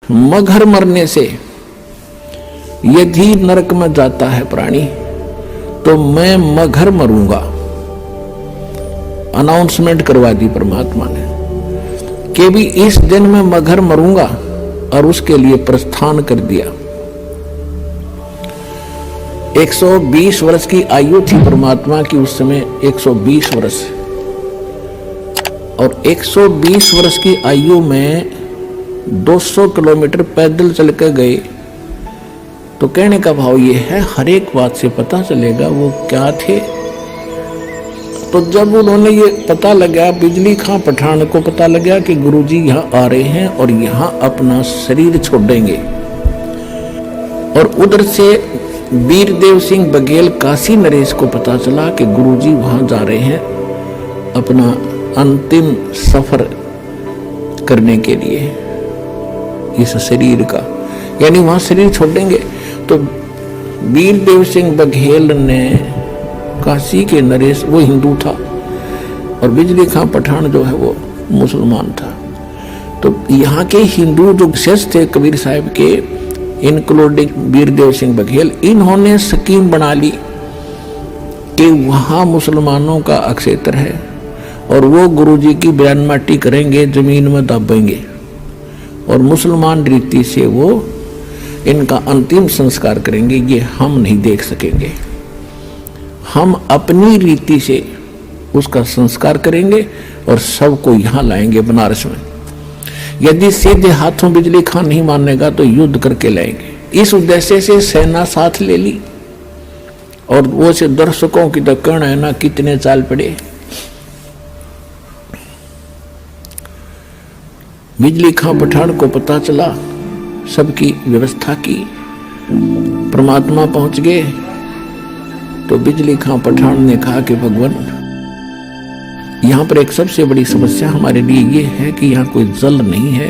मगर मरने से यदि नरक में जाता है प्राणी तो मैं मगर मरूंगा। अनाउंसमेंट करवा दी परमात्मा ने कि भी इस दिन मैं मगर मरूंगा, और उसके लिए प्रस्थान कर दिया। 120 वर्ष की आयु थी परमात्मा की उस समय, 120 वर्ष। और 120 वर्ष की आयु में 200 किलोमीटर पैदल चल के गए। तो कहने का भाव ये है, हर एक बात से पता चलेगा वो क्या थे। तो जब उन्होंने ये पता लगा, बिजली खां पठान को पता लगा कि गुरुजी यहाँ आ रहे हैं और यहाँ अपना शरीर छोड़ेंगे, और उधर से वीरदेव सिंह बघेल काशी नरेश को पता चला कि गुरुजी वहां जा रहे हैं अपना अंतिम सफर करने के लिए इस शरीर का, यानी वहां शरीर छोड़ेंगे। तो वीरदेव सिंह बघेल ने, काशी के नरेश वो हिंदू था और बिजली खां पठान जो है वो मुसलमान था। तो यहाँ के हिंदू जो शिष्य थे कबीर साहब के, इंक्लूडिंग वीरदेव सिंह बघेल, इन्होंने स्कीम बना ली कि वहाँ मुसलमानों का अक्षेत्र है और वो गुरुजी की बयान माटी करेंगे, जमीन में दबेंगे, और मुसलमान रीति से वो इनका अंतिम संस्कार करेंगे। ये हम नहीं देख सकेंगे, हम अपनी रीति से उसका संस्कार करेंगे और सबको यहाँ लाएंगे बनारस में। यदि सीधे हाथों बिजली खां नहीं मानेगा तो युद्ध करके लाएंगे। इस उद्देश्य से सेना साथ ले ली, और वो से दर्शकों की तो कहना है ना कितने चाल पड़े। बिजली खां पठान को पता चला, सबकी व्यवस्था की, परमात्मा पहुंच गए। तो बिजली खां पठान ने कहा कि भगवान, यहाँ पर एक सबसे बड़ी समस्या हमारे लिए ये है कि यहाँ कोई जल नहीं है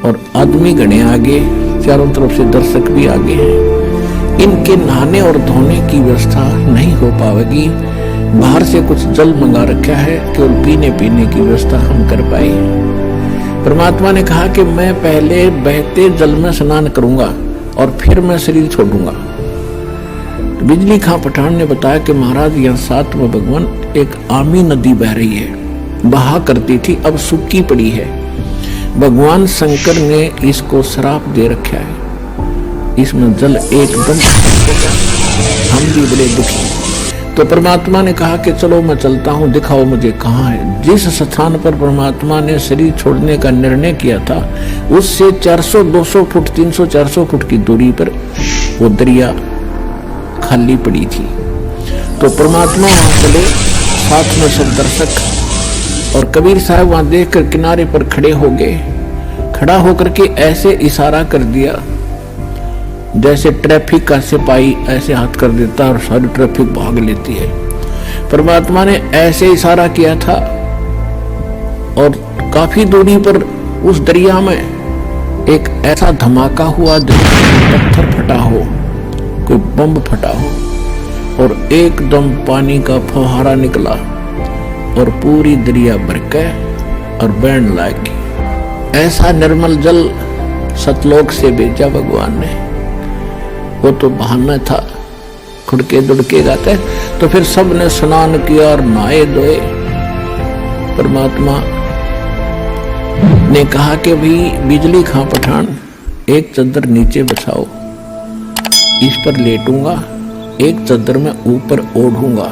और आदमी गणे आगे, चारों तरफ से दर्शक भी आगे हैं। इनके नहाने और धोने की व्यवस्था नहीं हो पाएगी। बाहर से कुछ जल मंगा रखा है, केवल पीने की व्यवस्था हम कर पाए। परमात्मा ने कहा कि मैं पहले बहते जल में स्नान करूंगा और फिर मैं शरीर छोड़ूंगा। तो बिजली खां पठान ने बताया कि महाराज, यहाँ साथ में भगवान एक आमी नदी बह रही है, बहा करती थी, अब सूखी पड़ी है। भगवान शंकर ने इसको श्राप दे रखा है, इसमें जल एकदम, हम भी बड़े दुखी। तो परमात्मा ने कहा कि चलो मैं चलता हूँ, दिखाओ मुझे कहाँ है। जिस स्थान पर परमात्मा ने शरीर छोड़ने का निर्णय किया था, उससे 400, 200 फुट, 300, 400 फुट की दूरी पर वो दरिया खाली पड़ी थी। तो परमात्मा वहां चले, साथ में सब दर्शक, और कबीर साहब वहां देखकर किनारे पर खड़े हो गए। खड़ा होकर के ऐसे इशारा कर दिया जैसे ट्रैफिक का सिपाही ऐसे हाथ कर देता है और सारी ट्रैफिक भाग लेती है। परमात्मा ने ऐसे इशारा किया था, और काफी दूरी पर उस दरिया में एक ऐसा धमाका हुआ जैसे पत्थर फटा हो, कोई बम फटा हो, और एकदम पानी का फव्वारा निकला और पूरी दरिया भर के और बहने लगी। ऐसा निर्मल जल सतलोक से भेजा भगवान ने। वो तो बहाना था, खुड़के दुड़के गाते। तो फिर सब ने स्नान किया और नहाए धोए। परमात्मा ने कहा कि भाई बिजली खां पठान, एक चादर नीचे बिछाओ, इस पर लेटूंगा, एक चादर में ऊपर ओढ़ूंगा।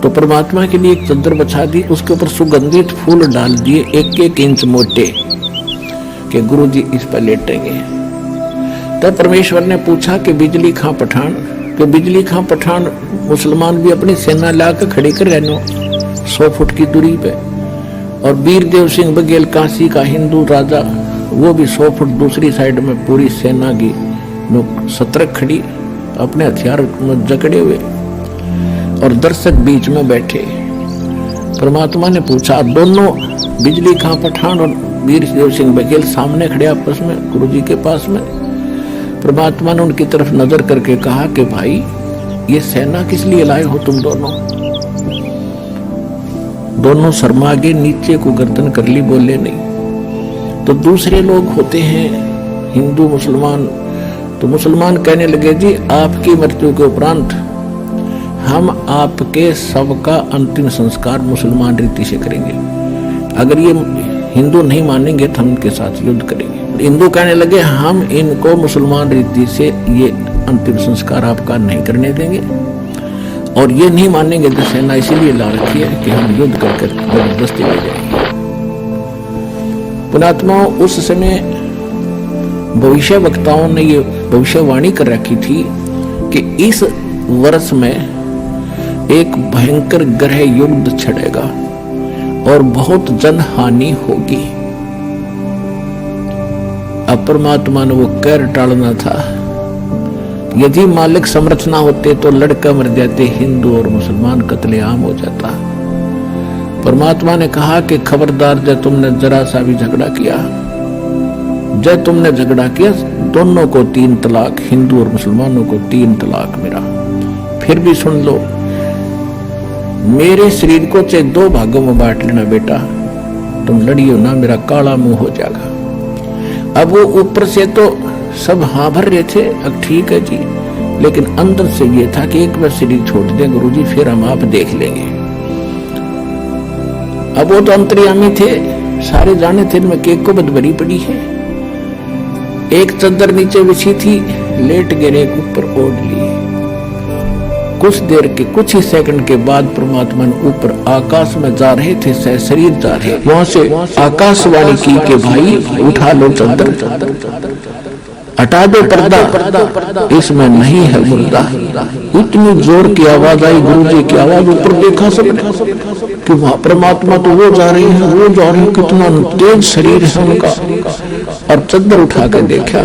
तो परमात्मा के लिए एक चादर बिछा दी, उसके ऊपर सुगंधित फूल डाल दिए 1-1 इंच मोटे, कि गुरुजी इस पर लेटेंगे। तब परमेश्वर ने पूछा कि बिजली खां पठान, कि बिजली खां पठान मुसलमान भी अपनी सेना लाकर खड़ी कर रहने 100 फुट की दूरी पे, और वीरदेव सिंह बघेल काशी का हिंदू राजा, वो भी 100 फुट दूसरी साइड में पूरी सेना की सतर्क खड़ी, अपने हथियार में जकड़े हुए, और दर्शक बीच में बैठे। परमात्मा ने पूछा, दोनों बिजली खां पठान और वीरदेव सिंह बघेल सामने खड़े आपस में गुरुजी के पास में। परमात्मा ने उनकी तरफ नजर करके कहा कि भाई, ये सेना किस लिए लाए हो तुम दोनों? दोनों शर्मा गए, नीचे को गर्दन कर ली, बोले नहीं। तो दूसरे लोग होते हैं हिंदू मुसलमान, तो मुसलमान कहने लगे जी आपकी मृत्यु के उपरांत हम आपके शव का अंतिम संस्कार मुसलमान रीति से करेंगे, अगर ये हिंदू नहीं मानेंगे तो हम इनके साथ युद्ध करेंगे। हिंदू कहने लगे हम इनको मुसलमान रीति से ये अंतिम संस्कार आपका नहीं करने देंगे, और ये नहीं मानेंगे तो सेना इसीलिए ला रखी है कि हम युद्ध करके जबरदस्ती ले जाएंगे। पुणात्माओं, उस समय भविष्य वक्ताओं ने ये भविष्यवाणी कर रखी थी कि इस वर्ष में एक भयंकर ग्रह युद्ध छिड़ेगा और बहुत जनहानि होगी। अब परमात्मा ने वो कहर टालना था। यदि मालिक समर्थ ना होते तो लड़का मर जाते, हिंदू और मुसलमान कत्लेआम हो जाता। परमात्मा ने कहा कि खबरदार, जब तुमने जरा सा भी झगड़ा किया, जब तुमने झगड़ा किया, दोनों को 3 तलाक, हिंदू और मुसलमानों को 3 तलाक मेरा। फिर भी सुन लो, मेरे शरीर को चाहे 2 भागों में बांट लेना बेटा, तुम लड़ियो ना, मेरा काला मुंह हो जाएगा। अब वो ऊपर से तो सब हाँ भर रहे थे, अब ठीक है जी, लेकिन अंदर से ये था कि एक बार शरीर छोड़ दें गुरुजी, फिर हम आप देख लेंगे। अब वो तो अंतर्यामी थे, सारे जाने थे इनमें केक को बदबरी पड़ी है। एक चद्दर नीचे बिछी थी, लेट गिरे, ऊपर ओढ़ ली। कुछ देर के, कुछ ही सेकंड के बाद परमात्मा ने ऊपर आकाश में जा रहे थे, सह शरीर जा रहे, वहां से आकाशवाणी की कि भाई उठा लो चद्दर, हटा दो पर्दा, इसमें नहीं है मुर्दा। इतनी जोर की आवाज आई, गुरुजी की आवाज, ऊपर देखा सबने कि वहां परमात्मा तो वो जा रही है, वो जा रही है, कितना तेज शरीर है उनका। और चद्दर उठा के देखा,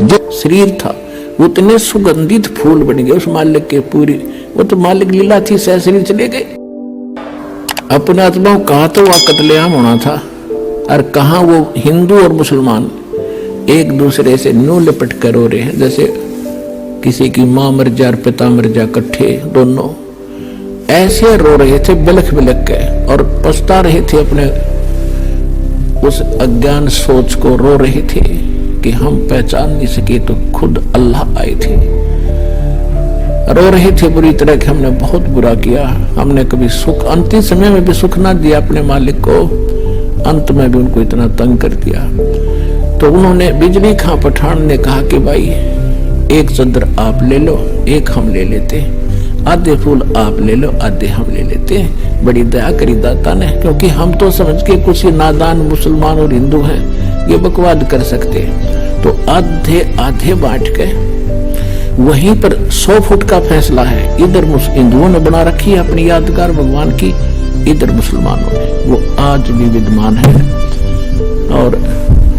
जो शरीर था उतने सुगंधित फूल बन गए उस मालिक के पूरी, वो तो मालिक लीला थी, सह शरीर चले गए। अपने आत्मा कहा तो वह कत्लेआम होना था, और कहा वो हिंदू और मुसलमान एक दूसरे से न्यू लिपट कर रो रहे हैं, जैसे किसी की मां मर जा और पिता मर जा, इकट्ठे दोनों ऐसे रो रहे थे बिलख बिलख के, और पछता रहे थे अपने उस अज्ञान सोच को, रो रहे थे कि हम पहचान नहीं सके तो खुद अल्लाह आए थे। रो रहे थे बुरी तरह कि हमने बहुत बुरा किया, हमने कभी सुख, अंतिम समय में भी सुख ना दिया अपने मालिक को, अंत में भी उनको इतना तंग कर दिया। तो उन्होंने, बिजली खां पठान ने कहा कि भाई एक चद्दर आप ले लो, एक हम ले लेते, आधे फूल आप ले लो, आधे हम ले लेते। बड़ी दया करी दाता ने, क्योंकि हम तो समझ के कुछ ही नादान मुसलमान और हिंदू हैं, ये बकवाद कर सकते। तो आधे आधे बांट के, वहीं पर 100 फुट का फैसला है, इधर हिंदुओं ने बना रखी है अपनी यादगार भगवान की, इधर मुसलमानों ने, वो आज भी विद्यमान है, और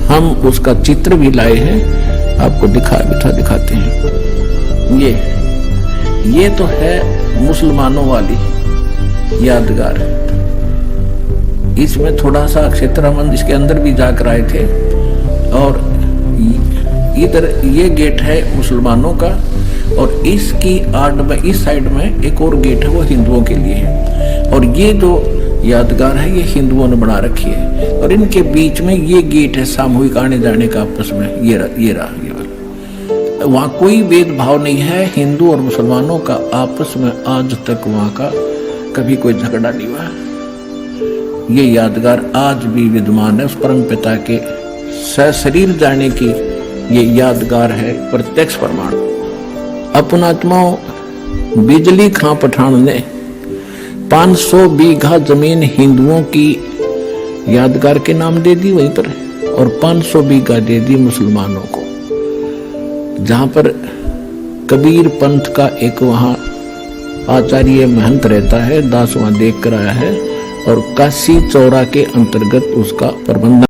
हम उसका चित्र भी लाए हैं, आपको दिखाते हैं। ये तो है मुसलमानों वाली यादगार। इसमें थोड़ा सा क्षेत्रमंद इसके अंदर भी जाकर आए थे, और इधर ये गेट है मुसलमानों का, और इसकी आड़ में, इस साइड में एक और गेट है, वो हिंदुओं के लिए है। और ये जो यादगार है ये हिंदुओं ने बना रखी है, और इनके बीच में ये गेट है सामूहिक आने जाने का आपस में, ये रहा। वहाँ कोई भेदभाव नहीं है, हिंदू और मुसलमानों का आपस में आज तक वहाँ का कभी कोई झगड़ा नहीं हुआ। ये यादगार आज भी विद्यमान है, उस परम पिता के सशरीर जाने की ये यादगार है, प्रत्यक्ष प्रमाण। अपनात्माओं, बिजली खां पठान ने 500 बीघा जमीन हिंदुओं की यादगार के नाम दे दी वहीं पर, और 500 बीघा दे दी मुसलमानों को, जहां पर कबीर पंथ का एक वहां आचार्य महंत रहता है, 10वां देख कर आया है, और काशी चौरा के अंतर्गत उसका प्रबंधन